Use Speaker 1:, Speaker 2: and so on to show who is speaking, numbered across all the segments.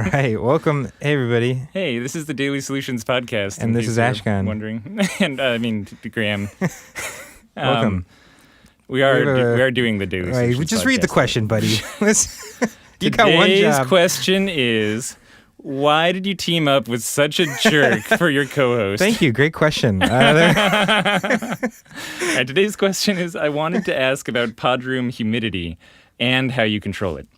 Speaker 1: All right, welcome, hey everybody.
Speaker 2: Hey, this is the Daily Solutions podcast.
Speaker 1: And this is
Speaker 2: Ashkahn.
Speaker 1: Ashkahn.
Speaker 2: Wondering, and Graham.
Speaker 1: Welcome.
Speaker 2: We are doing the Daily
Speaker 1: Right,
Speaker 2: Solutions.
Speaker 1: just
Speaker 2: podcast.
Speaker 1: read the question, buddy. You got one
Speaker 2: Today's
Speaker 1: job.
Speaker 2: question is, why did you team up with such a jerk for your co-host?
Speaker 1: Thank you, great question.
Speaker 2: And today's question is, I wanted to ask about pod room humidity and how you control it.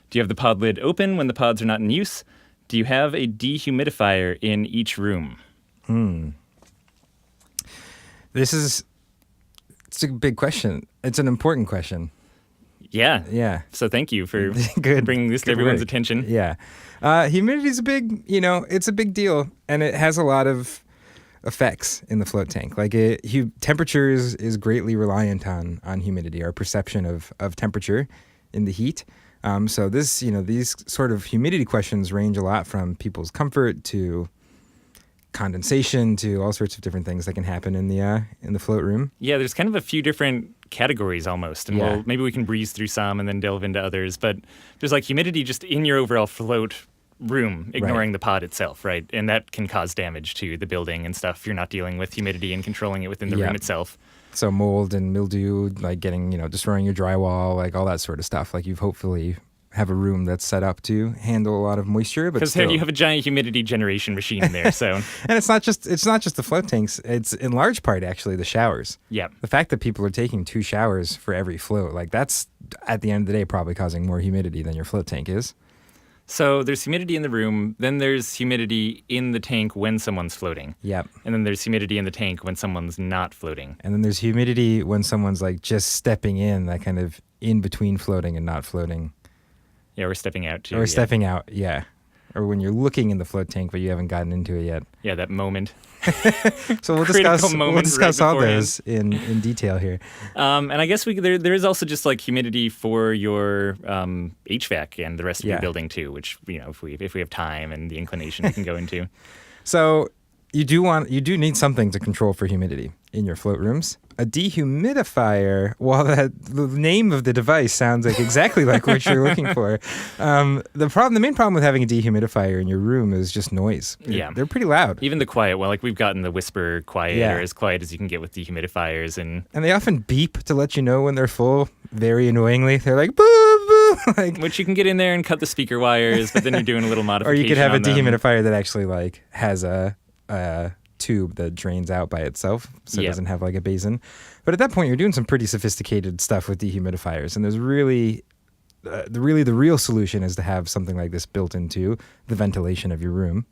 Speaker 2: Do you have the pod lid open when the pods are not in use? Do you have a dehumidifier in each room?
Speaker 1: It's a big question. It's an important question.
Speaker 2: Yeah.
Speaker 1: Yeah.
Speaker 2: So thank you for
Speaker 1: Good.
Speaker 2: bringing this to
Speaker 1: Good
Speaker 2: everyone's
Speaker 1: work.
Speaker 2: attention.
Speaker 1: Yeah. Humidity is it's a big deal, and it has a lot of effects in the float tank. Like temperature is greatly reliant on humidity, our perception of temperature in the heat. So these sort of humidity questions range a lot from people's comfort to condensation to all sorts of different things that can happen in the float room.
Speaker 2: Yeah, there's kind of a few different categories almost, and maybe we can breeze through some and then delve into others. But there's like humidity just in your overall float room, ignoring the pod itself, right? And that can cause damage to the building and stuff if you're not dealing with humidity and controlling it within the room itself.
Speaker 1: So mold and mildew, like getting, destroying your drywall, like all that sort of stuff. Like you've hopefully have a room that's set up to handle a lot of moisture, but
Speaker 2: because you have a giant humidity generation machine in there. So
Speaker 1: and it's not just the float tanks. It's in large part actually the showers.
Speaker 2: Yeah.
Speaker 1: The fact that people are taking 2 showers for every float, like that's at the end of the day probably causing more humidity than your float tank is.
Speaker 2: So there's humidity in the room, then there's humidity in the tank when someone's floating.
Speaker 1: Yep.
Speaker 2: And then there's humidity in the tank when someone's not floating.
Speaker 1: And then there's humidity when someone's like just stepping in, that kind of in between floating and not floating.
Speaker 2: Yeah, or stepping out too.
Speaker 1: Or stepping out, yeah. Or when you're looking in the float tank but you haven't gotten into it yet.
Speaker 2: Yeah, that moment.
Speaker 1: So we'll discuss all those in detail here.
Speaker 2: And I guess there is also just like humidity for your HVAC and the rest of your building too, which if we have time and the inclination, we can go into.
Speaker 1: So you do need something to control for humidity in your float rooms. A dehumidifier, while the name of the device sounds like exactly like what you're looking for, the main problem with having a dehumidifier in your room is just noise.
Speaker 2: Yeah.
Speaker 1: They're pretty loud.
Speaker 2: Even the quiet, like we've gotten the whisper quiet, or as quiet as you can get with dehumidifiers. And
Speaker 1: they often beep to let you know when they're full, very annoyingly. They're like, boo, boo.
Speaker 2: Which you can get in there and cut the speaker wires, but then you're doing a little modification.
Speaker 1: Or you could have a dehumidifier
Speaker 2: them.
Speaker 1: that actually like has a tube that drains out by itself, so it doesn't have like a basin. But at that point, you're doing some pretty sophisticated stuff with dehumidifiers, and there's really the real solution is to have something like this built into the ventilation of your room.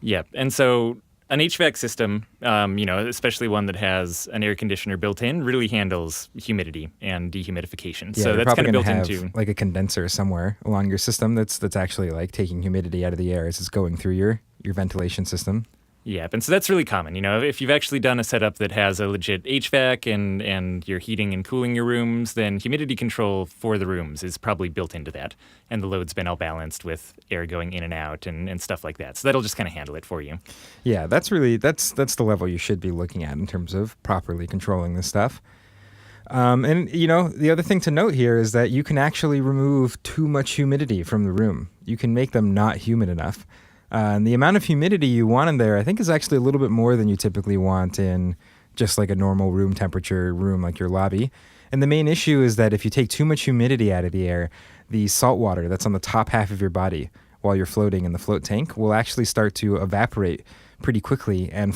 Speaker 2: Yeah, and so an HVAC system, especially one that has an air conditioner built in, really handles humidity and dehumidification.
Speaker 1: Yeah,
Speaker 2: so that's kind of built into
Speaker 1: like a condenser somewhere along your system that's actually like taking humidity out of the air as it's going through your ventilation system.
Speaker 2: Yeah, and so that's really common. If you've actually done a setup that has a legit HVAC and you're heating and cooling your rooms, then humidity control for the rooms is probably built into that. And the load's been all balanced with air going in and out and stuff like that. So that'll just kind of handle it for you.
Speaker 1: Yeah, that's the level you should be looking at in terms of properly controlling this stuff. And the other thing to note here is that you can actually remove too much humidity from the room. You can make them not humid enough. And the amount of humidity you want in there, I think, is actually a little bit more than you typically want in just like a normal room temperature room like your lobby. And the main issue is that if you take too much humidity out of the air, the salt water that's on the top half of your body while you're floating in the float tank will actually start to evaporate pretty quickly and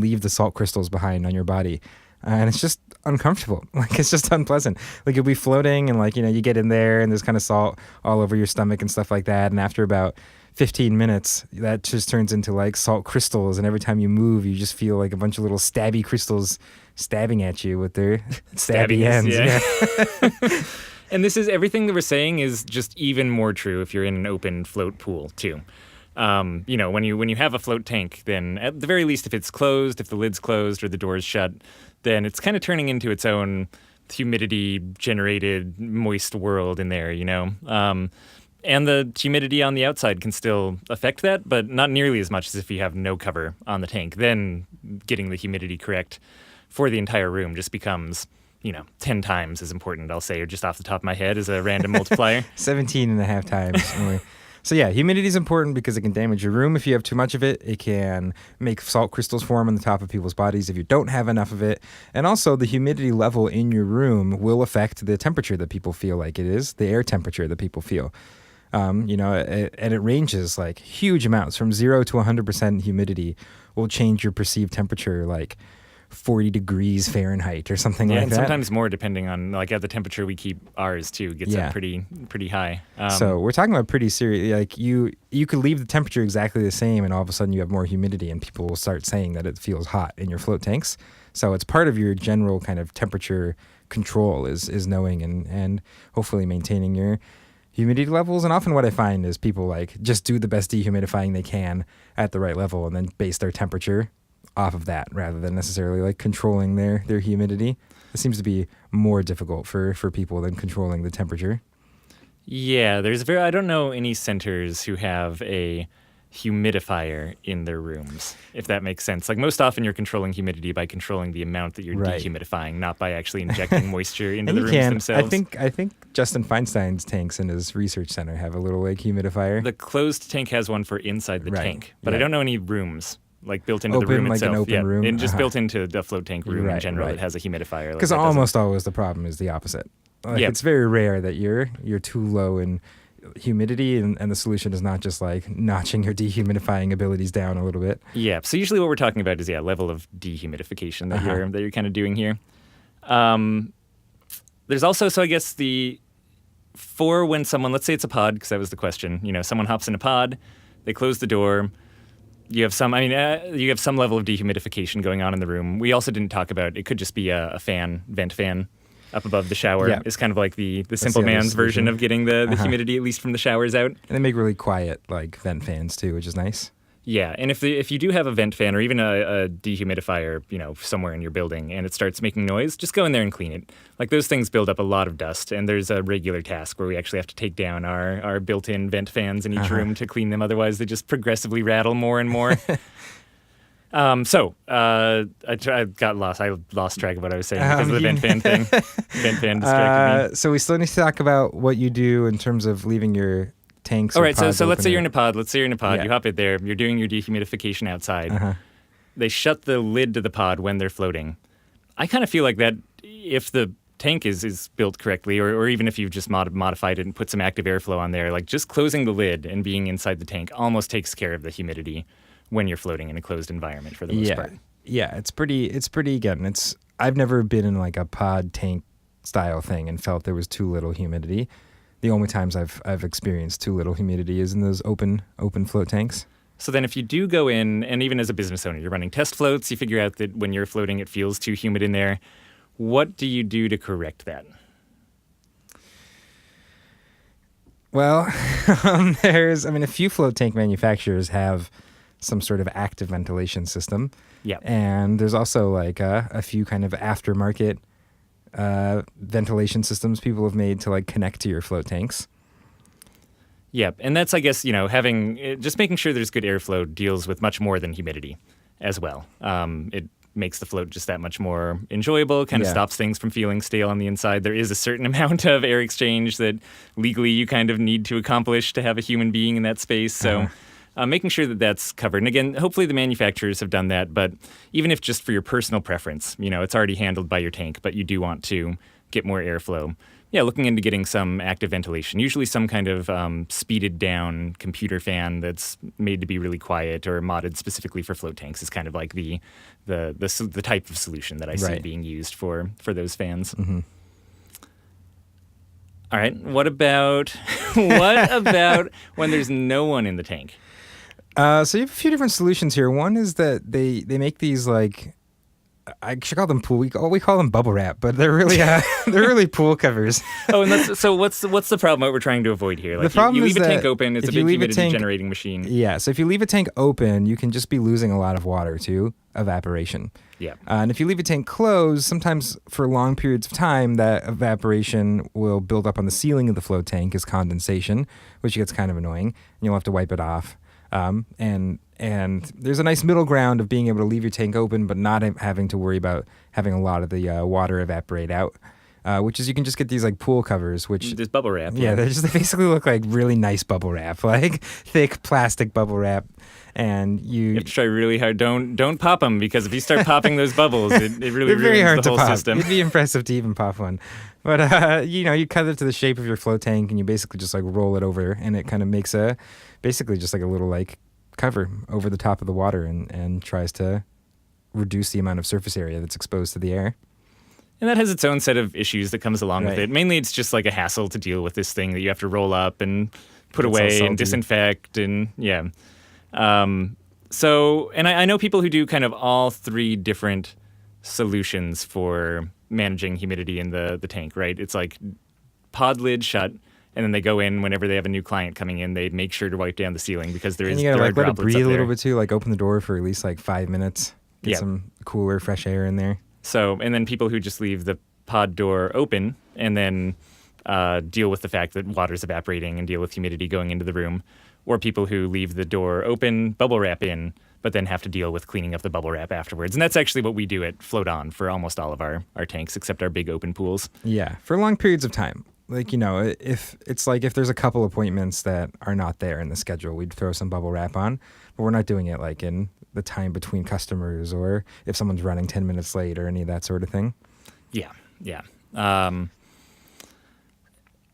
Speaker 1: leave the salt crystals behind on your body. And it's just uncomfortable. Like, it's just unpleasant. Like, you'll be floating and you get in there and there's kind of salt all over your stomach and stuff like that. And after about 15 minutes, that just turns into like salt crystals, and every time you move, you just feel like a bunch of little stabby crystals stabbing at you with their stabby ends.
Speaker 2: Yeah. And this is everything that we're saying is just even more true if you're in an open float pool too. When you have a float tank, then at the very least, if it's closed, if the lid's closed or the door's shut, then it's kind of turning into its own humidity-generated moist world in there, And the humidity on the outside can still affect that, but not nearly as much as if you have no cover on the tank. Then getting the humidity correct for the entire room just becomes, 10 times as important, I'll say, or just off the top of my head as a random multiplier.
Speaker 1: 17 and a half times more. So yeah, humidity is important because it can damage your room if you have too much of it. It can make salt crystals form on the top of people's bodies if you don't have enough of it. And also the humidity level in your room will affect the temperature that people feel like it is, the air temperature that people feel. And it ranges like huge amounts from 0 to 100% humidity will change your perceived temperature like 40 degrees Fahrenheit or something like that.
Speaker 2: Yeah, and sometimes more depending on like at the temperature we keep ours too gets up pretty high.
Speaker 1: So we're talking about pretty serious. Like you could leave the temperature exactly the same, and all of a sudden you have more humidity, and people will start saying that it feels hot in your float tanks. So it's part of your general kind of temperature control is knowing and hopefully maintaining your humidity levels. And often what I find is people like just do the best dehumidifying they can at the right level and then base their temperature off of that rather than necessarily like controlling their humidity. It seems to be more difficult for people than controlling the temperature.
Speaker 2: Yeah, I don't know any centers who have a humidifier in their rooms, if that makes sense. Like most often you're controlling humidity by controlling the amount that you're dehumidifying, not by actually injecting moisture into the rooms themselves.
Speaker 1: I think Justin Feinstein's tanks in his research center have a little like humidifier.
Speaker 2: The closed tank has one for inside the tank, but I don't know any rooms like built into the room
Speaker 1: like
Speaker 2: itself.
Speaker 1: An open room?
Speaker 2: And just built into the float tank room in general that has a humidifier.
Speaker 1: Because almost always the problem is the opposite. Like it's very rare that you're too low in humidity and the solution is not just like notching your dehumidifying abilities down a little bit.
Speaker 2: Yeah. So usually what we're talking about is level of dehumidification that you're kind of doing here. There's also, so I guess for when someone, let's say it's a pod, because that was the question, someone hops in a pod, they close the door, you have some level of dehumidification going on in the room. We also didn't talk about, it could just be a vent fan up above the shower is kind of like the simple man's version of getting the humidity, at least from the showers out.
Speaker 1: And they make really quiet like vent fans too, which is nice.
Speaker 2: Yeah, and if you do have a vent fan or even a dehumidifier, somewhere in your building and it starts making noise, just go in there and clean it. Like those things build up a lot of dust, and there's a regular task where we actually have to take down our built-in vent fans in each room to clean them. Otherwise, they just progressively rattle more and more. I got lost. I lost track of what I was saying because of the vent fan thing. Vent fan distracted me.
Speaker 1: So we still need to talk about what you do in terms of leaving your tanks.
Speaker 2: All right, so let's say you're in a pod. You hop in there. You're doing your dehumidification outside. They shut the lid to the pod when they're floating. I kind of feel like that if the tank is built correctly, or even if you've just modified it and put some active airflow on there, like just closing the lid and being inside the tank almost takes care of the humidity when you're floating in a closed environment for the most part.
Speaker 1: Yeah, it's pretty again, I've never been in like a pod tank style thing and felt there was too little humidity. The only times I've experienced too little humidity is in those open float tanks.
Speaker 2: So then if you do go in, and even as a business owner, you're running test floats, you figure out that when you're floating it feels too humid in there, what do you do to correct that?
Speaker 1: Well, a few float tank manufacturers have some sort of active ventilation system.
Speaker 2: Yeah.
Speaker 1: And there's also like a few kind of aftermarket ventilation systems people have made to like connect to your float tanks.
Speaker 2: Yeah, and that's, I guess, just making sure there's good airflow deals with much more than humidity as well. It makes the float just that much more enjoyable, kind of stops things from feeling stale on the inside. There is a certain amount of air exchange that legally you kind of need to accomplish to have a human being in that space. So making sure that that's covered. And again, hopefully the manufacturers have done that, but even if just for your personal preference, it's already handled by your tank, but you do want to get more airflow. Yeah, looking into getting some active ventilation, usually some kind of speeded down computer fan that's made to be really quiet or modded specifically for float tanks is kind of like the type of solution that I see being used for those fans. Mm-hmm. All right, what about when there's no one in the tank?
Speaker 1: So you have a few different solutions here. One is that they make these like, I should call them pool. We call them bubble wrap, but they're really pool covers.
Speaker 2: And so what's the problem? What we're trying to avoid here? Like
Speaker 1: the problem
Speaker 2: you leave
Speaker 1: is
Speaker 2: a tank open, it's a big humidity generating machine.
Speaker 1: Yeah, so if you leave a tank open, you can just be losing a lot of water to evaporation.
Speaker 2: Yeah.
Speaker 1: And if you leave a tank closed, sometimes for long periods of time, that evaporation will build up on the ceiling of the float tank as condensation, which gets kind of annoying, and you'll have to wipe it off. And there's a nice middle ground of being able to leave your tank open, but not having to worry about having a lot of the water evaporate out. which is you can just get these like pool covers, which
Speaker 2: There's bubble wrap.
Speaker 1: yeah, they basically look like really nice bubble wrap, like thick plastic bubble wrap. And
Speaker 2: You have to try really hard. Don't pop them, because if you start popping those bubbles, it really ruins the whole system.
Speaker 1: It'd be impressive to even pop one. But, you cut it to the shape of your float tank, and you basically just like roll it over, and it kind of makes basically just like a little like cover over the top of the water, and tries to reduce the amount of surface area that's exposed to the air.
Speaker 2: And that has its own set of issues that comes along with it. Mainly it's just like a hassle to deal with this thing that you have to roll up and put away and disinfect, and yeah. And I know people who do kind of all three different solutions for managing humidity in the tank, right? It's like pod lid shut, and then they go in whenever they have a new client coming in. They make sure to wipe down the ceiling, because there
Speaker 1: you gotta
Speaker 2: are
Speaker 1: like let it
Speaker 2: droplets
Speaker 1: breathe
Speaker 2: up
Speaker 1: a little
Speaker 2: there.
Speaker 1: bit too, like open the door for at least like 5 minutes, get some cooler, fresh air in there.
Speaker 2: So, and then people who just leave the pod door open and then deal with the fact that water's evaporating and deal with humidity going into the room, or people who leave the door open, bubble wrap in, but then have to deal with cleaning up the bubble wrap afterwards. And that's actually what we do at Float On for almost all of our tanks, except our big open pools.
Speaker 1: Yeah, for long periods of time. Like, if it's like if there's a couple appointments that are not there in the schedule, we'd throw some bubble wrap on, but we're not doing it like in the time between customers, or if someone's running 10 minutes late, or any of that sort of thing.
Speaker 2: Yeah.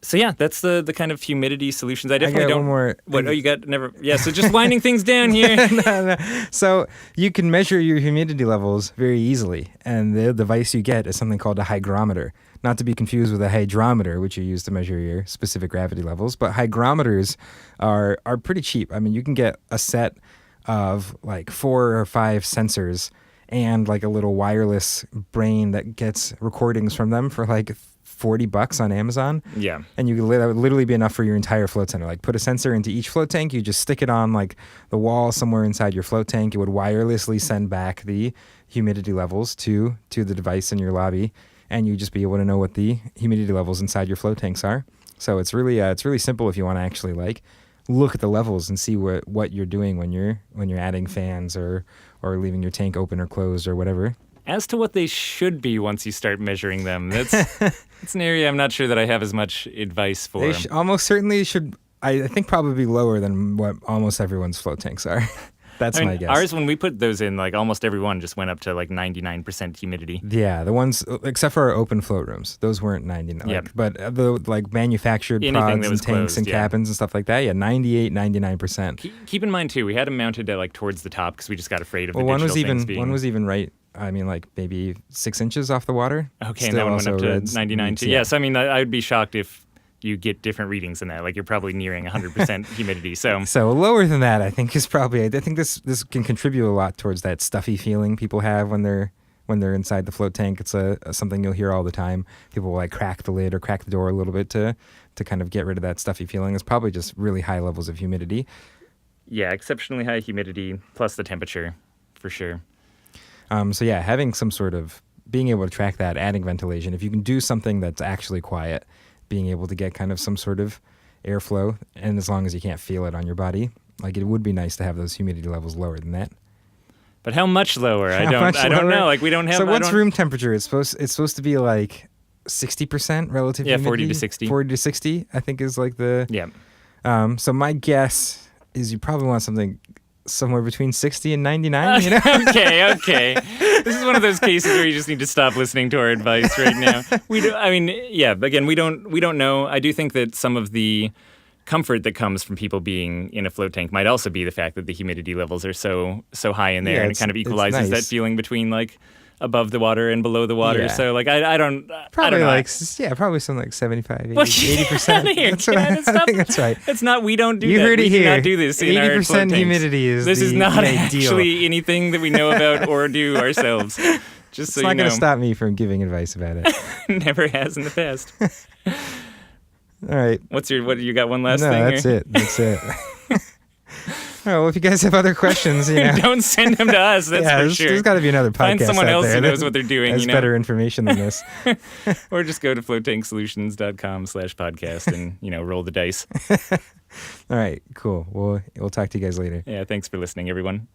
Speaker 2: So yeah, that's the kind of humidity solutions. I definitely don't.
Speaker 1: One more.
Speaker 2: What? Oh, you got never. Yeah. So just winding things down here.
Speaker 1: No. So you can measure your humidity levels very easily, and the device you get is something called a hygrometer. Not to be confused with a hydrometer, which you use to measure your specific gravity levels. But hygrometers are pretty cheap. I mean, you can get a set of like 4 or 5 sensors and like a little wireless brain that gets recordings from them for like $40 on Amazon.
Speaker 2: Yeah.
Speaker 1: And that would literally be enough for your entire float center. Like put a sensor into each float tank, you just stick it on like the wall somewhere inside your float tank. It would wirelessly send back the humidity levels to the device in your lobby, and you just be able to know what the humidity levels inside your float tanks are. So it's really simple if you want to actually like look at the levels and see what you're doing when you're adding fans or leaving your tank open or closed or whatever.
Speaker 2: As to what they should be once you start measuring them, that's an area I'm not sure that I have as much advice for.
Speaker 1: They almost certainly should. I think probably be lower than what almost everyone's float tanks are. That's my guess.
Speaker 2: Ours, when we put those in, like almost every one just went up to like 99% humidity.
Speaker 1: Yeah, the ones except for our open float rooms, those weren't 99.
Speaker 2: Yep.
Speaker 1: But the like manufactured
Speaker 2: Anything
Speaker 1: pods
Speaker 2: that
Speaker 1: and
Speaker 2: was
Speaker 1: tanks
Speaker 2: closed,
Speaker 1: and cabins and stuff like that, 98, 99%.
Speaker 2: Keep in mind too, we had them mounted at like towards the top because we just got afraid of the
Speaker 1: one
Speaker 2: digital
Speaker 1: was
Speaker 2: things being.
Speaker 1: One was even right. I mean, like maybe 6 inches off the water.
Speaker 2: Okay,
Speaker 1: Still
Speaker 2: and that one went up to 99 too.
Speaker 1: Yeah.
Speaker 2: Yes, I mean I would be shocked if you get different readings than that. Like you're probably nearing 100% humidity. So
Speaker 1: lower than that, I think is probably. I think this can contribute a lot towards that stuffy feeling people have when they're inside the float tank. It's something you'll hear all the time. People will like crack the lid or crack the door a little bit to kind of get rid of that stuffy feeling. It's probably just really high levels of humidity.
Speaker 2: Yeah, exceptionally high humidity plus the temperature, for sure.
Speaker 1: So yeah, having some sort of being able to track that, adding ventilation. If you can do something that's actually quiet, being able to get kind of some sort of airflow, and as long as you can't feel it on your body, like it would be nice to have those humidity levels lower than that.
Speaker 2: But how much lower? I don't know. Like we don't have.
Speaker 1: So what's room temperature? It's supposed to be like 60% relative humidity.
Speaker 2: 40 to 60.
Speaker 1: 40 to 60, I think is like the.
Speaker 2: Yeah.
Speaker 1: So my guess is you probably want something somewhere between 60 and 99. You know?
Speaker 2: Okay. This is one of those cases where you just need to stop listening to our advice right now. Again, we don't know. I do think that some of the comfort that comes from people being in a float tank might also be the fact that the humidity levels are so high in there, and it kind of equalizes that feeling between like above the water and below the water.
Speaker 1: Yeah.
Speaker 2: So like I don't
Speaker 1: probably
Speaker 2: I don't know.
Speaker 1: Probably something like 75, 80,
Speaker 2: Well,
Speaker 1: 80%. I think that's right.
Speaker 2: That's not. We don't do
Speaker 1: you
Speaker 2: that.
Speaker 1: Heard it
Speaker 2: we
Speaker 1: here.
Speaker 2: do not do this in our float
Speaker 1: 80%
Speaker 2: tanks.
Speaker 1: humidity is
Speaker 2: This is
Speaker 1: the
Speaker 2: not
Speaker 1: ideal.
Speaker 2: actually anything that we know about or do ourselves. Just so
Speaker 1: it's not going
Speaker 2: to
Speaker 1: stop me from giving advice about it.
Speaker 2: Never has in the past.
Speaker 1: All right.
Speaker 2: What you got one last
Speaker 1: no,
Speaker 2: thing?
Speaker 1: That's it. All right, well, if you guys have other questions,
Speaker 2: don't send them to us. That's for sure.
Speaker 1: There's got to be another podcast.
Speaker 2: Find someone
Speaker 1: out
Speaker 2: else
Speaker 1: there
Speaker 2: who knows what they're doing.
Speaker 1: Has better information than this.
Speaker 2: Or just go to floatanksolutions.com/podcast and roll the dice.
Speaker 1: All right, cool. We'll talk to you guys later.
Speaker 2: Yeah, thanks for listening, everyone.